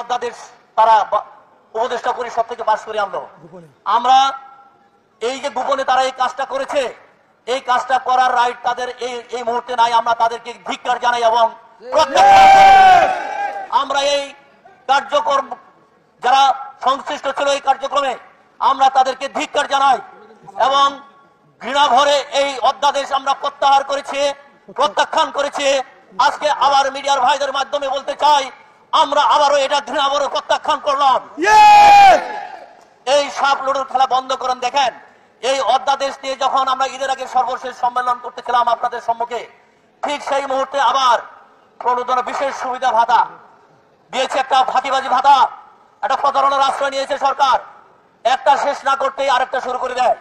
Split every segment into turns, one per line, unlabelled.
অধ্যাদেশ তারা উপদেষ্টা পরিষদ থেকে পাশ করে আনলো। আমরা এই যে গোপনে তারা এই কাজটা করেছে, এই কাজটা করার রাইট তাদের এই মুহূর্তে নাই। আমরা তাদেরকে ধিক্কার জানাই এবং আমরা এই কার্যক্রম যারা সংশ্লিষ্ট ছিল এই কার্যক্রমে আমরা তাদেরকে ধিক্কার জানাই এবং ঘৃণা ভরে এই অধ্যাদেশ আমরা প্রত্যাখ্যান করেছি। আজকে আবার মিডিয়ার ভাইদের মাধ্যমে বলতে চাই, আমরা আবারও এটা ঘৃণা ভরে প্রত্যাখ্যান করলাম। এই সাপ লুডুর খেলা বন্ধ করেন। দেখেন, এই অধ্যাদেশ নিয়ে যখন আমরা ঈদের আগে সর্বশেষ সম্মেলন করতেছিলাম আপনাদের সম্মুখে, ঠিক সেই মুহূর্তে আবার প্রণোদন বিশেষ সুবিধা ভাতা দিয়েছে, একটা ফাঁকিবাজি ভাতা, একটা প্রতারণার আশ্রয় নিয়েছে সরকার। একটা শেষ না করতেই আরেকটা শুরু করে দেয়।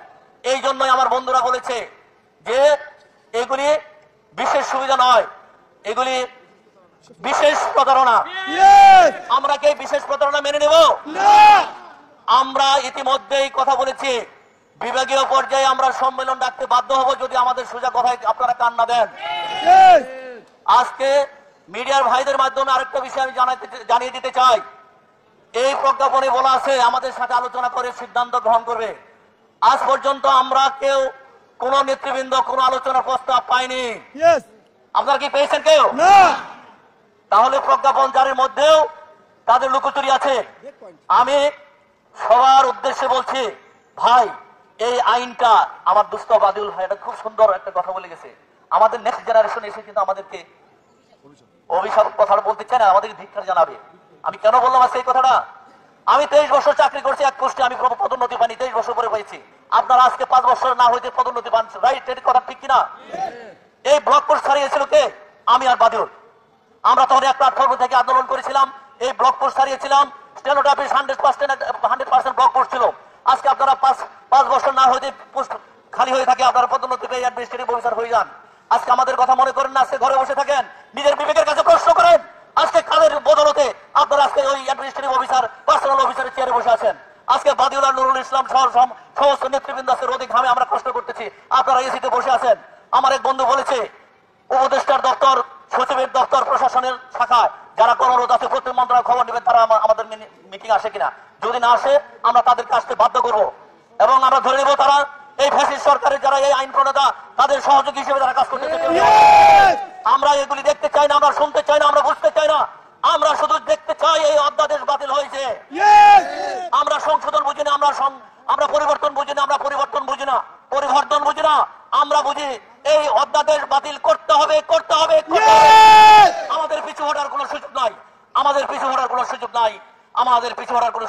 এই জন্যই আমার বন্ধুরা বলেছে যে এগুলি বিশেষ সুবিধা নয়, এগুলি বিশেষ প্রতারণা। আমরা কি বিশেষ প্রতারণা মেনে নেব? আমরা ইতিমধ্যেই কথা বলেছি, বিভাগীয় পর্যায়ে আমরা সম্মেলন ডাকতে বাধ্য হব যদি আমাদের সোজা কথায় আপনারা কান না দেন। আজকে মিডিয়ার ভাইদের মাধ্যমে আরেকটা বিষয় আমি জানিয়ে দিতে চাই। এই প্রজ্ঞাপনে বলা আছে আমাদের সাথে আলোচনা করে সিদ্ধান্ত গ্রহণ করবে। আজ পর্যন্ত আমরা কেউ কোন নেতৃবৃন্দ কোন আলোচনার প্রস্তাব পাইনি। আপনারা কি পেয়েছেন কেউ? তাহলে প্রজ্ঞাপন জারির মধ্যেও তাদের লুকোচুরি আছে। আমি সবার উদ্দেশ্যে বলছি, ভাই এই আইনটা আমার দুস্থ বাদিউল ভাই এটা খুব সুন্দর একটা কথা বলে গেছে। আমাদের নেক্সট জেনারেশন এসে কিন্তু আমাদেরকে অভিশাপ কথা বলতে চায় না, আমাদেরকে ধিক্কার জানাবে। আমি কেন বললাম আজকে এই কথাটা? আমি 23 বছর চাকরি করছি, এক পোস্টে আমি পদোন্নতি পাইনি, 23 বছর পরে পেয়েছি। আপনারা আজকে 5 বছর না হইতে পদোন্নতি পান, রাইট? এর কথা ঠিক কিনা? এই ব্লক পোস্ট ছাড়িয়েছিল কে? আমি আর বাদিউল। আমরা তখন এক প্ল্যাটফর্ম থেকে আন্দোলন করেছিলাম, এই ব্লক পোস্ট ছাড়িয়েছিলাম। স্টেনোগ্রাফিস 100% ব্লক পোস্ট ছিল। আজকে আপনারা 5 বছর না হইতে পোস্ট খালি হয়ে থাকে, আপনারা পদোন্নতি পেয়ে অ্যাডমিনিস্ট্রেটিভ অফিসার হয়ে যান। আজকে আমাদের কথা মনে করেন না, আজকে ঘরে বসে থাকেন, নিজের বিবেকের কাছে প্রশ্ন করেন। আজকে কাদের বদলতে আপনারা আজকে ওই অ্যাডমিনিস্ট্রেটিভ অফিসার, পার্সোনাল অফিসারের চেয়ারে বসে আছেন? আজকে বাদিউল আর নুরুল ইসলাম সহ সমস্ত নেতৃবৃন্দ আজকে রোদে ঘামে আমরা কষ্ট করতেছি, আপনারা এসিতে বসে আছেন। আমার এক বন্ধু বলেছে, উপদেষ্টার দপ্তর, সচিবের দপ্তর, প্রশাসনের শাখায় যারা কর্মরত আছে প্রত্যেক মন্ত্রণালয় খবর নেবেন তারা আমাদের মিটিং আসে কিনা। যদি না আসে আমরা তাদেরকে আসতে বাধ্য করবো এবং আমরা ধরে নেব তারা এই ফ্যাসিস্ট সরকারের যারা এই আইন প্রণেতা তাদের সহযোগী হিসেবে তারা কাজ করতে চায়। আমরা এগুলি দেখতে চাই না, আমরা শুনতে চাই না, আমরা বুঝতে চাই না। আমরা শুধু দেখতে চাই এই অধ্যাদেশ বাতিল হয়েছে। আমরা সংশোধন বুঝি না, আমরা পরিবর্তন বুঝি না, আমরা পরিবর্তন বুঝি না, পরিবর্তন বুঝি না। আমরা বুঝি এই অধ্যাদেশ বাতিল করতে হবে, করতে হবে। আমাদের পিছু হটার কোনো সুযোগ নাই, আমাদের পিছু হটার কোনো সুযোগ নাই, আমাদের পিছু হটার কোনো